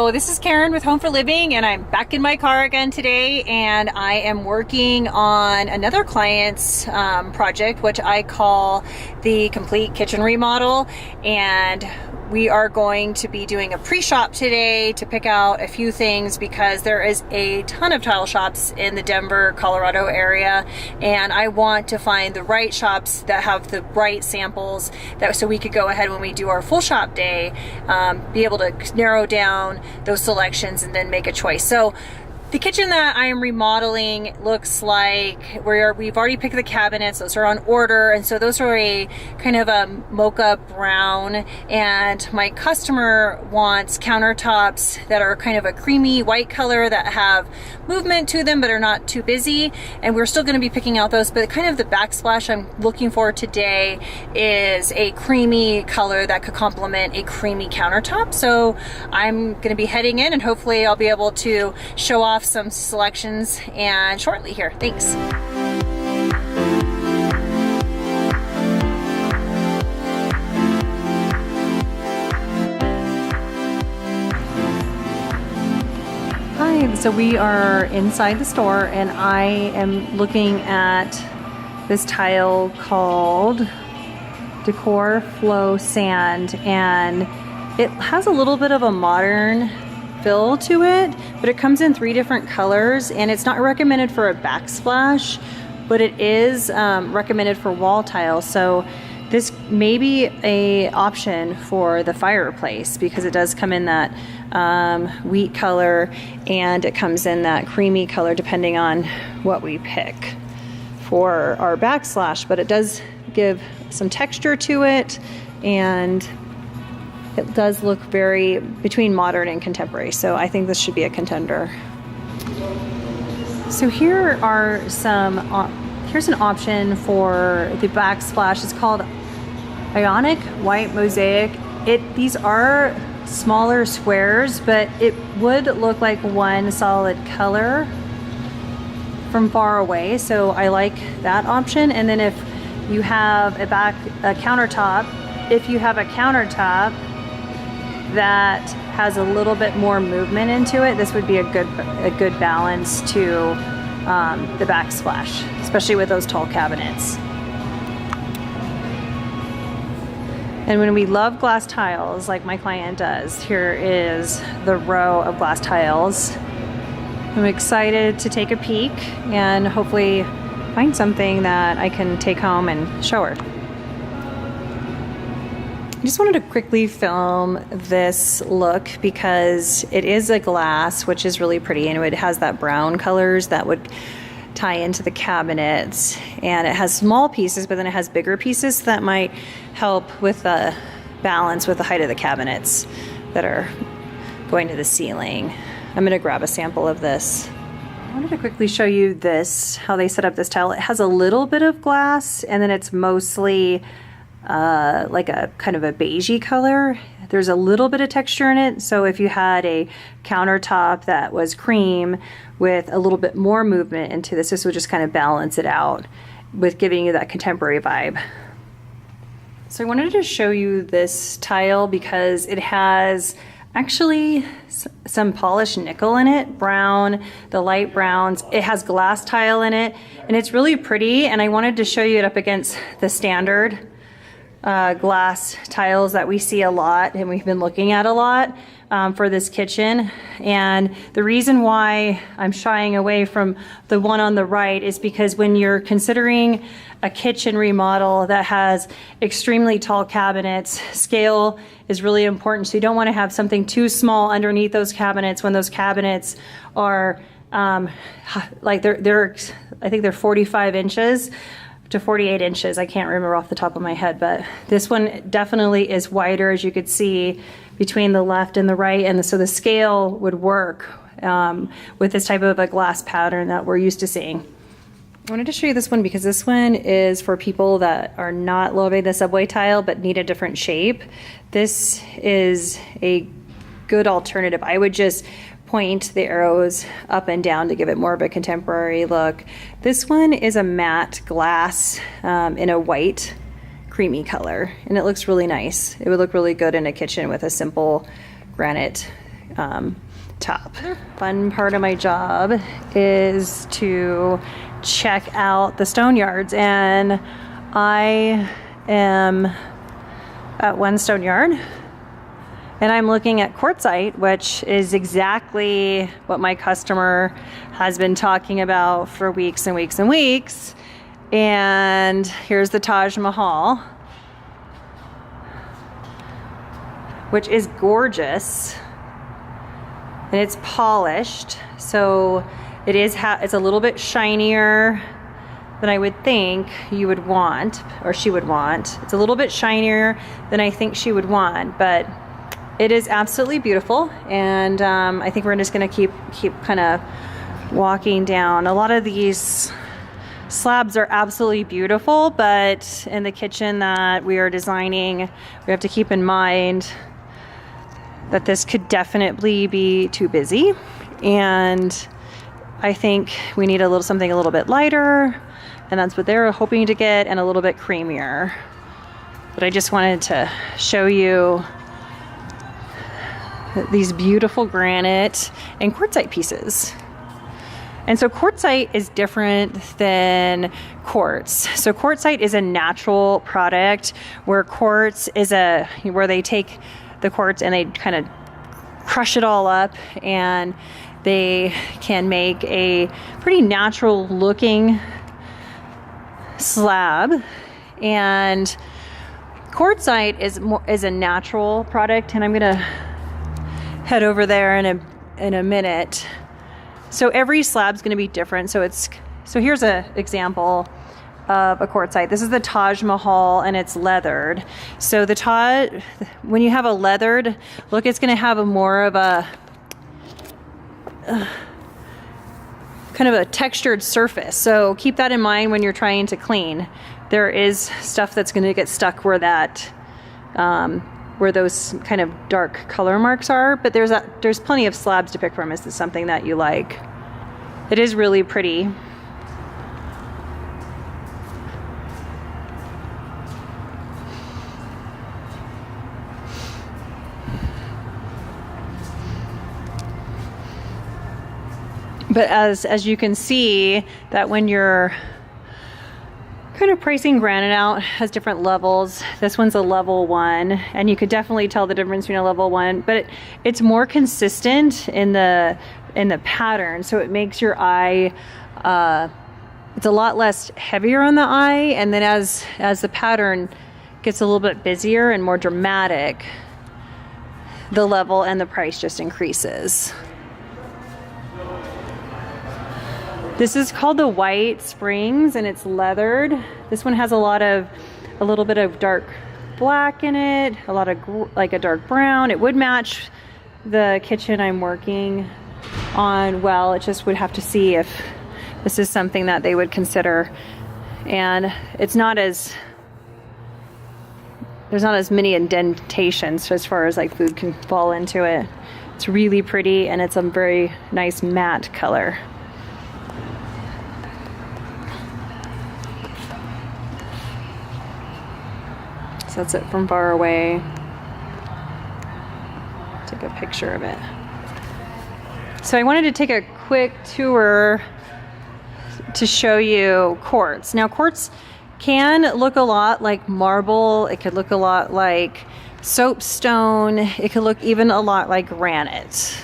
So this is Karen with Home for Living, and I'm back in my car again today, and I am working on another client's project, which I call the complete kitchen remodel. And we are going to be doing a pre-shop today to pick out a few things because there is a ton of tile shops in the Denver, Colorado area, and I want to find the right shops that have the right samples so we could go ahead when we do our full shop day, be able to narrow down those selections and then make a choice. So the kitchen that I am remodeling looks like we've already picked the cabinets. Those are on order, and so those are a kind of a mocha brown, and my customer wants countertops that are kind of a creamy white color that have movement to them but are not too busy, and we're still going to be picking out those. But kind of the backsplash I'm looking for today is a creamy color that could complement a creamy countertop. So I'm going to be heading in, and hopefully I'll be able to show off some selections and shortly here. Thanks. Hi, so we are inside the store, and I am looking at this tile called Decor Flow Sand, and it has a little bit of a modern feel to it, but it comes in 3 different colors, and it's not recommended for a backsplash, but it is recommended for wall tile. So this may be a option for the fireplace because it does come in that wheat color, and it comes in that creamy color depending on what we pick for our backsplash, but it does give some texture to it, and it does look very between modern and contemporary, so I think this should be a contender. So here are here's an option for the backsplash. It's called Ionic White Mosaic. These are smaller squares, but it would look like one solid color from far away, so I like that option. And then if you have a countertop that has a little bit more movement into it, this would be a good balance to the backsplash, especially with those tall cabinets. And when we love glass tiles like my client does, here is the row of glass tiles. I'm excited to take a peek and hopefully find something that I can take home and show her. I just wanted to quickly film this look because it is a glass, which is really pretty, and it has that brown colors that would tie into the cabinets, and it has small pieces, but then it has bigger pieces that might help with the balance with the height of the cabinets that are going to the ceiling. I'm going to grab a sample of this. I wanted to quickly show you this, how they set up this tile. It has a little bit of glass, and then it's mostly like a kind of a beigey color. There's a little bit of texture in it, so if you had a countertop that was cream with a little bit more movement into this would just kind of balance it out with giving you that contemporary vibe. So I wanted to show you this tile because it has actually some polished nickel in it, brown, the light browns. It has glass tile in it, and it's really pretty, and I wanted to show you it up against the standard glass tiles that we see a lot and we've been looking at a lot for this kitchen. And the reason why I'm shying away from the one on the right is because when you're considering a kitchen remodel that has extremely tall cabinets, scale is really important. So you don't want to have something too small underneath those cabinets when those cabinets are like I think they're 45 inches to 48 inches. I can't remember off the top of my head, but this one definitely is wider, as you could see, between the left and the right, and so the scale would work with this type of a glass pattern that we're used to seeing. I wanted to show you this one because this one is for people that are not loving the subway tile but need a different shape. This is a good alternative. I would just point the arrows up and down to give it more of a contemporary look. This one is a matte glass in a white creamy color, and it looks really nice. It would look really good in a kitchen with a simple granite top. Fun part of my job is to check out the stone yards, and I am at one stone yard and I'm looking at quartzite, which is exactly what my customer has been talking about for weeks and weeks and weeks. And here's the Taj Mahal, which is gorgeous, and it's polished, so it is it's a little bit shinier than I would think you would want, or she would want. It's a little bit shinier than I think she would want, but it is absolutely beautiful. And I think we're just gonna keep kind of walking down. A lot of these slabs are absolutely beautiful, but in the kitchen that we are designing, we have to keep in mind that this could definitely be too busy, and I think we need something a little bit lighter, and that's what they're hoping to get, and a little bit creamier. But I just wanted to show you these beautiful granite and quartzite pieces. And so quartzite is different than quartz. So quartzite is a natural product, where quartz is where they take the quartz and they kind of crush it all up, and they can make a pretty natural looking slab. And quartzite is a natural product, and I'm gonna head over there in a minute. So every slab's going to be different. So here's an example of a quartzite. This is the Taj Mahal, and it's leathered. So when you have a leathered look, it's going to have more of a kind of a textured surface. So keep that in mind when you're trying to clean. There is stuff that's going to get stuck where those kind of dark color marks are, but there's plenty of slabs to pick from. Is this something that you like? It is really pretty. But as you can see, that when you're kind of pricing granite out, has different levels. This one's a level 1, and you could definitely tell the difference between a level 1, but it's more consistent in the pattern, so it makes your eye it's a lot less heavier on the eye, and then as the pattern gets a little bit busier and more dramatic, the level and the price just increases. This is called the White Springs, and it's leathered. This one has a little bit of dark black in it, a lot of like a dark brown. It would match the kitchen I'm working on well. It just would have to see if this is something that they would consider. And there's not as many indentations as far as like food can fall into it. It's really pretty, and it's a very nice matte color. That's it from far away. Take a picture of it. So I wanted to take a quick tour to show you quartz. Now quartz can look a lot like marble. It could look a lot like soapstone. It could look even a lot like granite.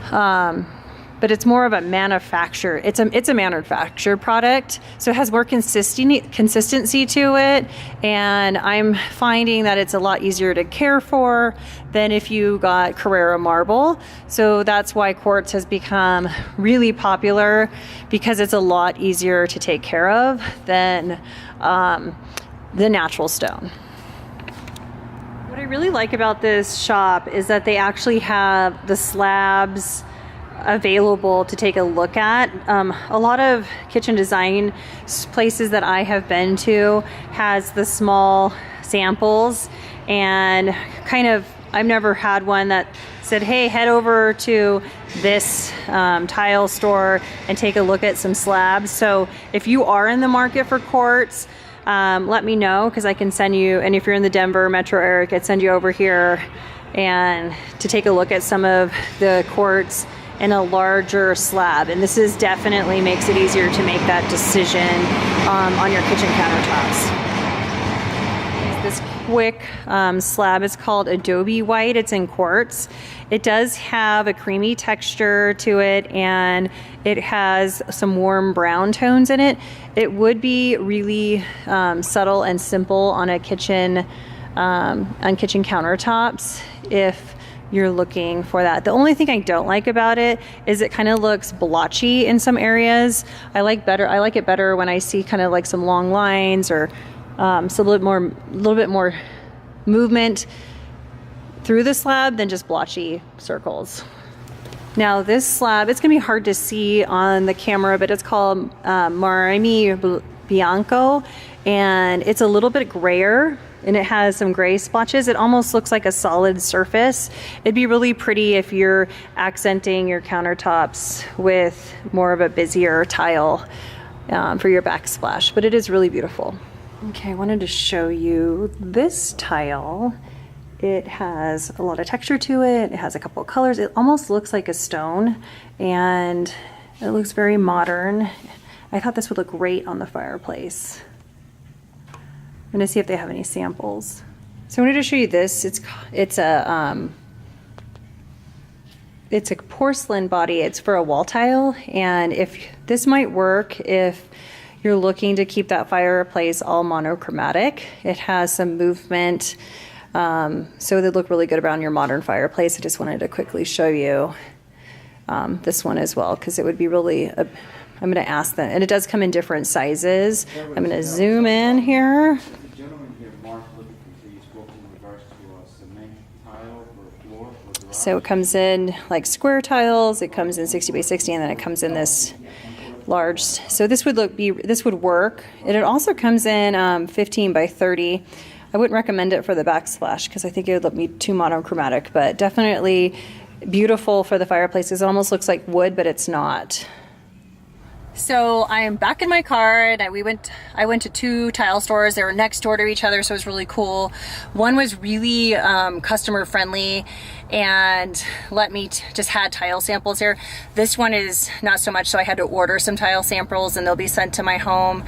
But it's more of a manufacturer. It's a manufactured product, so it has more consistency to it, and I'm finding that it's a lot easier to care for than if you got Carrara marble. So that's why quartz has become really popular, because it's a lot easier to take care of than the natural stone. What I really like about this shop is that they actually have the slabs available to take a look at. A lot of kitchen design places that I have been to has the small samples, and kind of I've never had one that said, hey, head over to this tile store and take a look at some slabs. So if you are in the market for quartz, let me know, because I can send you, and if you're in the Denver metro area, I could send you over here and to take a look at some of the quartz in a larger slab. And this is definitely makes it easier to make that decision on your kitchen countertops. This quick slab is called Adobe White. It's in quartz. It does have a creamy texture to it, and it has some warm brown tones in it. It would be really subtle and simple on a kitchen on kitchen countertops if you're looking for that. The only thing I don't like about it is it kind of looks blotchy in some areas. I like it better when I see kind of like some long lines or so a little bit more movement through the slab than just blotchy circles. Now this slab, it's gonna be hard to see on the camera, but it's called Marimi Bianco, and it's a little bit grayer, and it has some gray splotches. It almost looks like a solid surface. It'd be really pretty if you're accenting your countertops with more of a busier tile for your backsplash, but it is really beautiful. Okay, I wanted to show you this tile. It has a lot of texture to it. It has a couple of colors. It almost looks like a stone, and it looks very modern. I thought this would look great on the fireplace. I'm gonna see if they have any samples. So I wanted to show you this. It's a porcelain body. It's for a wall tile, and if this might work if you're looking to keep that fireplace all monochromatic. It has some movement, so they look really good around your modern fireplace. I just wanted to quickly show you this one as well, because it would be really, I'm going to ask them, and it does come in different sizes. I'm going to zoom in here. The gentleman here, Mark, looking for you spoke in regards to cement tile for floor for garage. So it comes in like square tiles, it comes in 60 by 60, and then it comes in this large. So this would work. And it also comes in 15 by 30. I wouldn't recommend it for the backsplash because I think it would look me too monochromatic, but definitely beautiful for the fireplaces. It almost looks like wood, but it's not. So I am back in my car, and I went to two tile stores. They were next door to each other, so it was really cool. One was really customer friendly and let me just had tile samples here. This one is not so much, so I had to order some tile samples and they'll be sent to my home.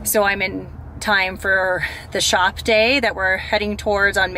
So I'm in time for the shop day that we're heading towards on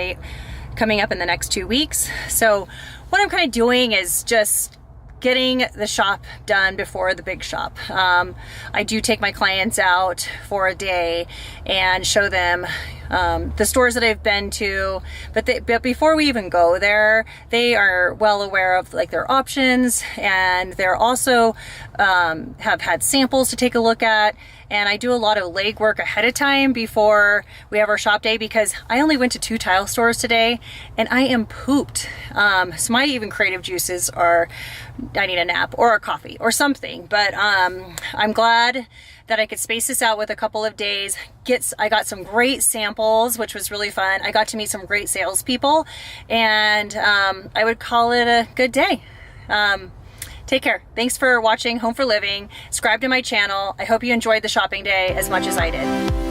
coming up in the next 2 weeks. So what I'm kind of doing is just getting the shop done before the big shop. I do take my clients out for a day and show them the stores that I've been to, but before we even go there, they are well aware of like their options, and they're also have had samples to take a look at. And I do a lot of legwork ahead of time before we have our shop day, because I only went to 2 tile stores today and I am pooped. So my even creative juices are, I need a nap or a coffee or something. But I'm glad that I could space this out with a couple of days. I got some great samples, which was really fun. I got to meet some great salespeople, and I would call it a good day. Take care. Thanks for watching Home for Living. Subscribe to my channel. I hope you enjoyed the shopping day as much as I did.